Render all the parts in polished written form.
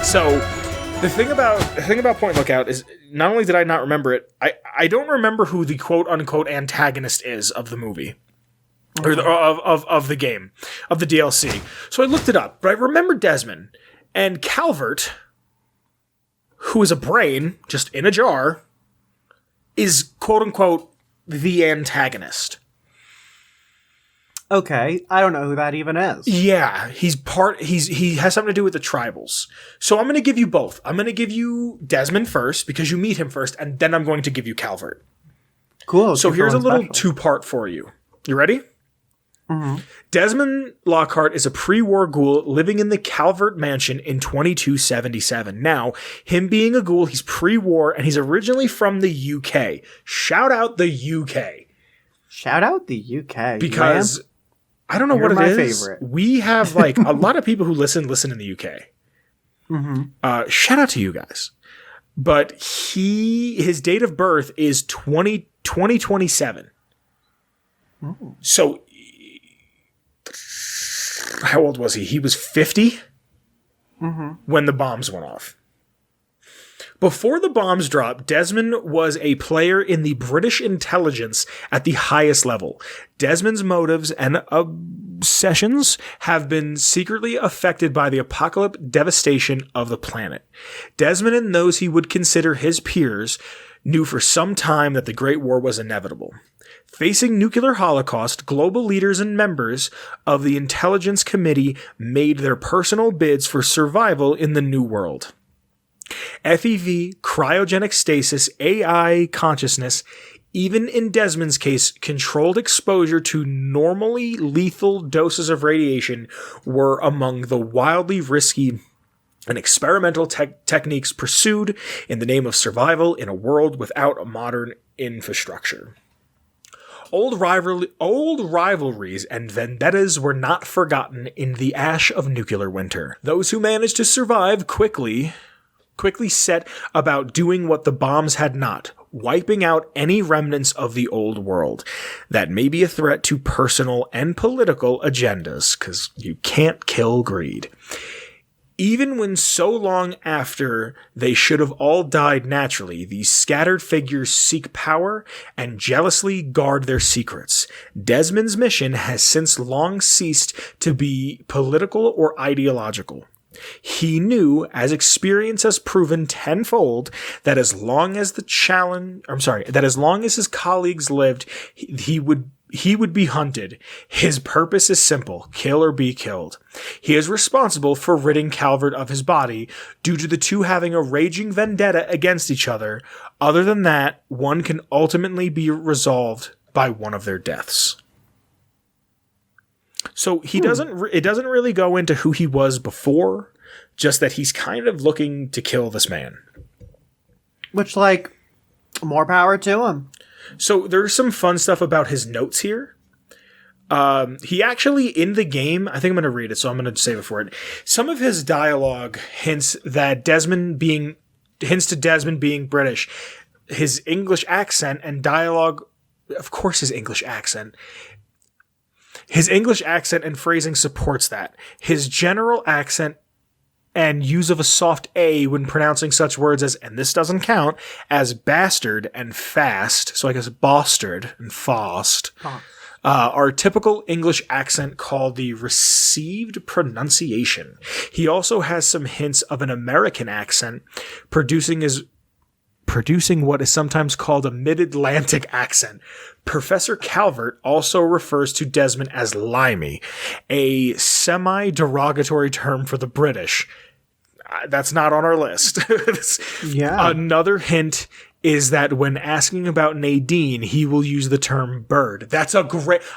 So the thing about Point Lookout is not only did I not remember it, I don't remember who the quote unquote antagonist is of the movie. Or of the game, of the DLC. So I looked it up, but I remember Desmond and Calvert, who is a brain just in a jar, is quote unquote the antagonist. Okay, I don't know who that even is. Yeah, he has something to do with the tribals. So I'm going to give you both. I'm going to give you Desmond first because you meet him first, and then I'm going to give you Calvert. Cool. So here's a little two-part for you. You ready? Mm-hmm. Desmond Lockhart is a pre-war ghoul living in the Calvert mansion in 2277. Now, him being a ghoul, he's pre-war, and he's originally from the UK. Shout out the UK. Shout out the UK. Because, I don't know what it is. Favorite. We have, like, a lot of people who listen in the UK. Mm-hmm. Shout out to you guys. But his date of birth is 2027. Oh. So, how old was he? He was 50 when the bombs went off. Before the bombs dropped, Desmond was a player in the British intelligence at the highest level. Desmond's motives and obsessions have been secretly affected by the apocalyptic devastation of the planet. Desmond and those he would consider his peers knew for some time that the Great War was inevitable. Facing nuclear holocaust, global leaders and members of the Intelligence Committee made their personal bids for survival in the New World. FEV, cryogenic stasis, AI consciousness, even in Desmond's case, controlled exposure to normally lethal doses of radiation were among the wildly risky and experimental techniques pursued in the name of survival in a world without a modern infrastructure. Old rivalries and vendettas were not forgotten in the ash of nuclear winter. Those who managed to survive quickly set about doing what the bombs had not, wiping out any remnants of the old world that may be a threat to personal and political agendas, because you can't kill greed. Even when so long after they should have all died naturally, these scattered figures seek power and jealously guard their secrets. Desmond's mission has since long ceased to be political or ideological. He knew, as experience has proven tenfold, that as long as his colleagues lived, he would be hunted. His purpose is simple: kill or be killed. He is responsible for ridding Calvert of his body, due to the two having a raging vendetta against each other. Other than that, one can ultimately be resolved by one of their deaths. So it doesn't really go into who he was before, just that he's kind of looking to kill this man. Which, like, more power to him. So there's some fun stuff about his notes here. He actually, in the game, I think I'm going to read it, so I'm going to save it for it. Some of his dialogue hints to Desmond being British. His English accent and dialogue, of course his English accent. His English accent and phrasing supports that. His general accent and use of a soft A when pronouncing such words as, and this doesn't count, as bastard and fast, so I guess bastard and fast, are typical English accent called the received pronunciation. He also has some hints of an American accent, producing what is sometimes called a mid-Atlantic accent. Professor Calvert also refers to Desmond as limey, a semi-derogatory term for the British. That's not on our list. Yeah. Another hint is that when asking about Nadine, he will use the term bird. I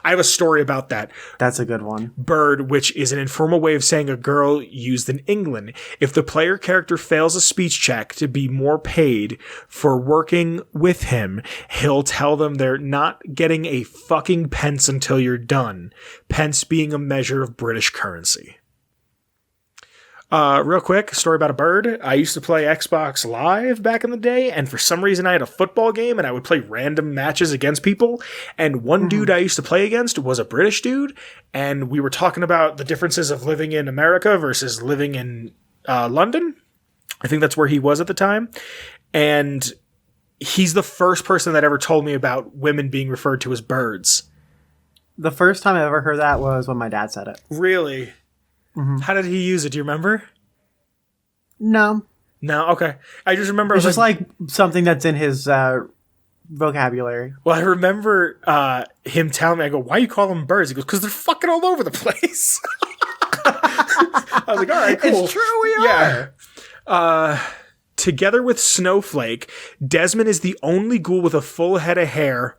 have a story about that. That's a good one. Bird, which is an informal way of saying a girl used in England. If the player character fails a speech check to be more paid for working with him, he'll tell them they're not getting a fucking pence until you're done. Pence being a measure of British currency. Real quick, story about a bird. I used to play Xbox Live back in the day, and for some reason I had a football game, and I would play random matches against people, and one dude I used to play against was a British dude, and we were talking about the differences of living in America versus living in London, I think that's where he was at the time. And he's the first person that ever told me about women being referred to as birds. The first time I ever heard that was when my dad said it. Really? Mm-hmm. How did he use it? Do you remember? No. No? Okay. I just remember... It's just like something that's in his vocabulary. Well, I remember him telling me, I go, why you call them birds? He goes, because they're fucking all over the place. I was like, all right, cool. It's true, we are. Together with Snowflake, Desmond is the only ghoul with a full head of hair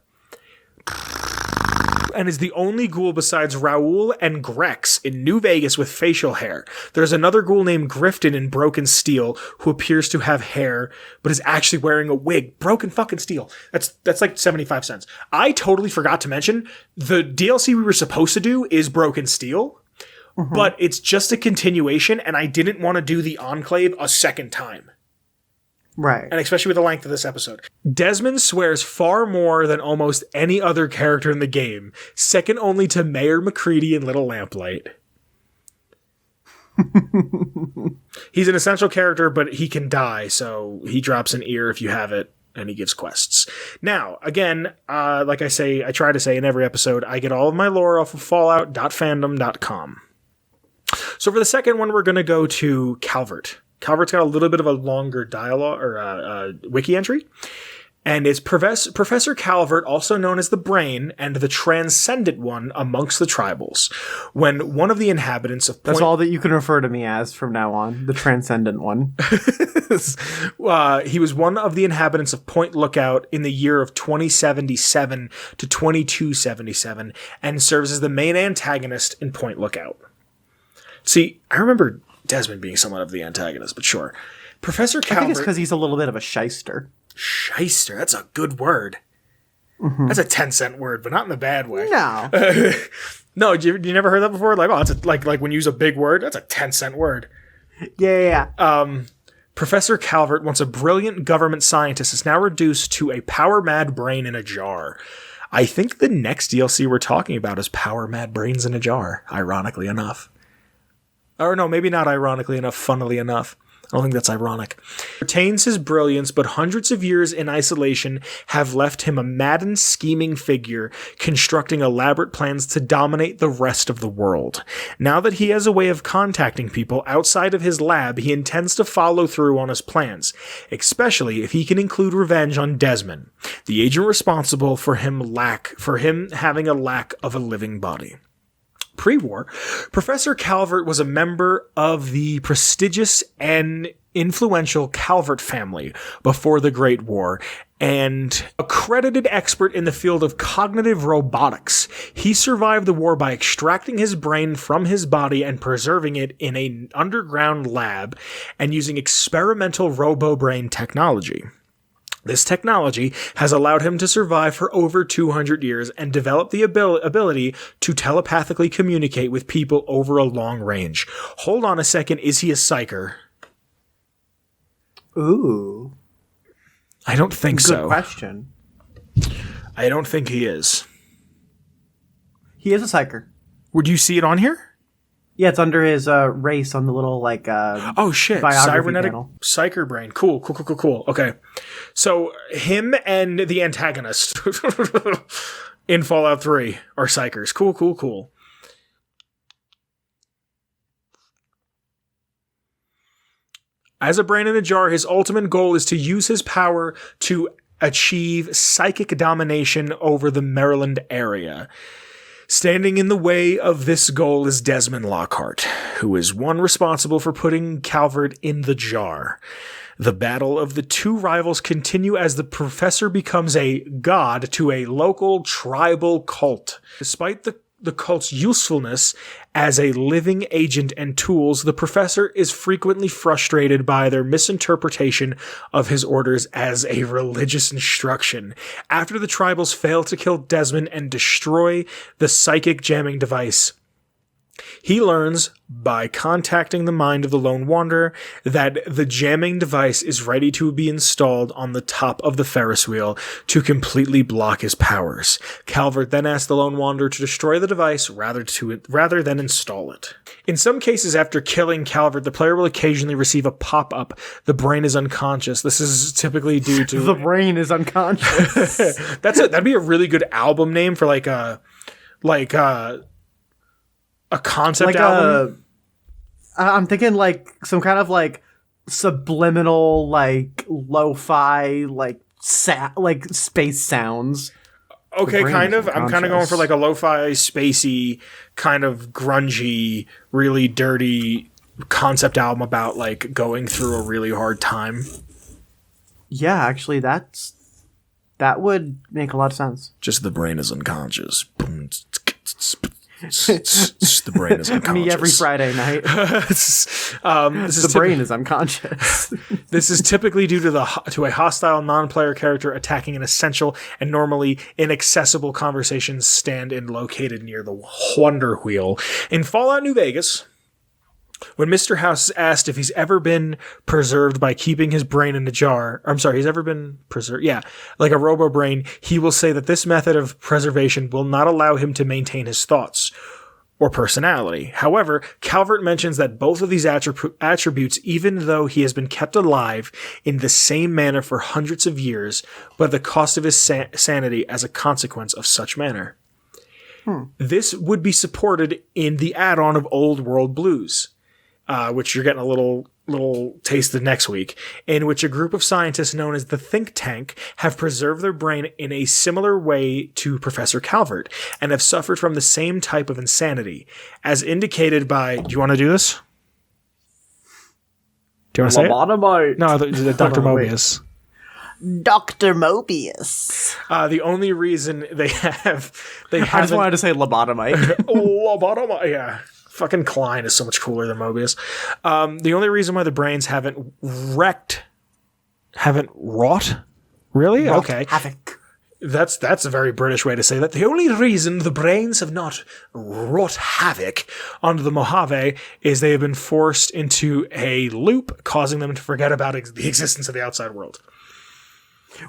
and is the only ghoul besides Raoul and Grex in New Vegas with facial hair. There's another ghoul named Grifton in Broken Steel who appears to have hair, but is actually wearing a wig. Broken fucking Steel. That's like 75 cents. I totally forgot to mention, the DLC we were supposed to do is Broken Steel, but it's just a continuation, and I didn't want to do the Enclave a second time. Right. And especially with the length of this episode. Desmond swears far more than almost any other character in the game, second only to Mayor McCready in Little Lamplight. He's an essential character, but he can die, so he drops an ear if you have it, and he gives quests. Now, again, like I try to say in every episode, I get all of my lore off of fallout.fandom.com. So for the second one, we're going to go to Calvert. Calvert's got a little bit of a longer dialogue or wiki entry, and it's Professor Calvert, also known as the Brain and the Transcendent One amongst the tribals. When one of the inhabitants of That's all that you can refer to me as from now on, the Transcendent One. He was one of the inhabitants of Point Lookout in the year of 2077 to 2277, and serves as the main antagonist in Point Lookout. See, I remember Desmond being somewhat of the antagonist, but sure. Professor Calvert... I think it's because he's a little bit of a shyster. Shyster? That's a good word. Mm-hmm. That's a 10-cent word, but not in a bad way. No. No, you never heard that before? Like, oh, it's like when you use a big word, that's a 10-cent word. Yeah. Professor Calvert, once a brilliant government scientist, is now reduced to a power-mad brain in a jar. I think the next DLC we're talking about is power-mad brains in a jar, ironically enough. Or no, maybe not ironically enough, funnily enough. I don't think that's ironic. Retains his brilliance, but hundreds of years in isolation have left him a maddened, scheming figure, constructing elaborate plans to dominate the rest of the world. Now that he has a way of contacting people outside of his lab, he intends to follow through on his plans, especially if he can include revenge on Desmond, the agent responsible for him having a lack of a living body. Pre-war, Professor Calvert was a member of the prestigious and influential Calvert family before the Great War, and a credited expert in the field of cognitive robotics. He survived the war by extracting his brain from his body and preserving it in an underground lab and using experimental robo-brain technology. This technology has allowed him to survive for over 200 years and develop the ability to telepathically communicate with people over a long range. Hold on a second, is he a psyker? Ooh. I don't think so. Good question. I don't think he is. He is a psyker. Would you see it on here? Yeah, it's under his race on the little, oh, shit. Cybernetic Psyker brain. Cool. Okay. So, him and the antagonist in Fallout 3 are psychers. Cool. As a brain in a jar, his ultimate goal is to use his power to achieve psychic domination over the Maryland area. Standing in the way of this goal is Desmond Lockhart, who is one responsible for putting Calvert in the jar. The battle of the two rivals continue as the professor becomes a god to a local tribal cult. Despite the cult's usefulness as a living agent and tools, the professor is frequently frustrated by their misinterpretation of his orders as a religious instruction. After the tribals fail to kill Desmond and destroy the psychic jamming device, He learns by contacting the mind of the Lone Wanderer that the jamming device is ready to be installed on the top of the Ferris wheel to completely block his powers. Calvert then asks the Lone Wanderer to destroy the device rather than install it. In some cases, after killing Calvert, the player will occasionally receive a pop-up. The brain is unconscious. This is typically due to... The brain is unconscious. That'd be a really good album name for like a concept album. I'm thinking like some kind of like subliminal, like lo-fi, like space sounds. Okay, kind of. I'm kind of going for like a lo-fi, spacey, kind of grungy, really dirty concept album about like going through a really hard time. Yeah, actually, that would make a lot of sense. Just the brain is unconscious. The brain is unconscious. Me every Friday night. The brain is unconscious. This is typically due to a hostile non-player character attacking an essential and normally inaccessible conversation stand-in located near the Wonder Wheel. In Fallout New Vegas, when Mr. House is asked if he's ever been preserved by keeping his brain in a jar, he's ever been preserved, like a robo-brain, he will say that this method of preservation will not allow him to maintain his thoughts or personality. However, Calvert mentions that both of these attributes, even though he has been kept alive in the same manner for hundreds of years, but at the cost of his sanity as a consequence of such manner. This would be supported in the add-on of Old World Blues, which you're getting a little taste of next week, in which a group of scientists known as the Think Tank have preserved their brain in a similar way to Professor Calvert and have suffered from the same type of insanity, as indicated by... Do you want to do this? Do you want to say it? No, Dr. Mobius. Dr. Mobius. The only reason they haven't... I just wanted to say lobotomite. Lobotomite, yeah. Fucking Klein is so much cooler than Mobius. The only reason why the brains haven't wrought? Really? Okay. Havoc. That's a very British way to say that. The only reason the brains have not wrought havoc onto the Mojave is they have been forced into a loop, causing them to forget about the existence of the outside world.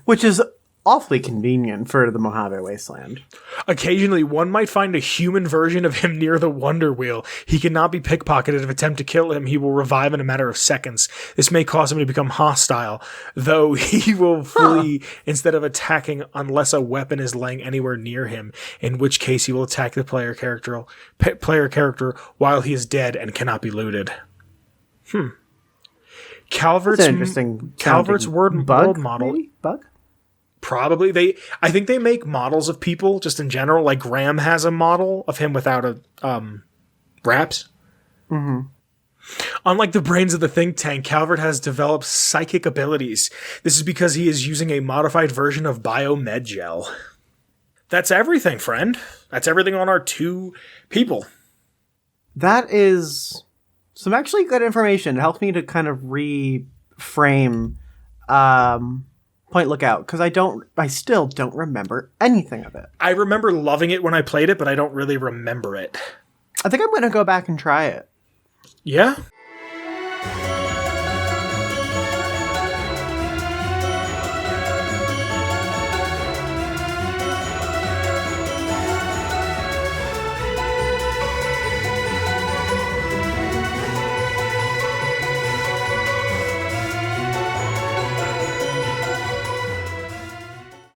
Which is awfully convenient for the Mojave Wasteland. Occasionally, one might find a human version of him near the Wonder Wheel. He cannot be pickpocketed. If attempt to kill him, he will revive in a matter of seconds. This may cause him to become hostile, though he will flee instead of attacking unless a weapon is laying anywhere near him, in which case he will attack the player character while he is dead and cannot be looted. Calvert's world model. Maybe? Bug? Probably. I think they make models of people just in general. Like Graham has a model of him without a wraps. Mm-hmm. Unlike the brains of the Think Tank, Calvert has developed psychic abilities. This is because he is using a modified version of biomed gel. That's everything, friend. That's everything on our two people. That is some actually good information. It helps me to kind of reframe Point Lookout, because I still don't remember anything of it. I remember loving it when I played it, but I don't really remember it. I think I'm going to go back and try it. Yeah?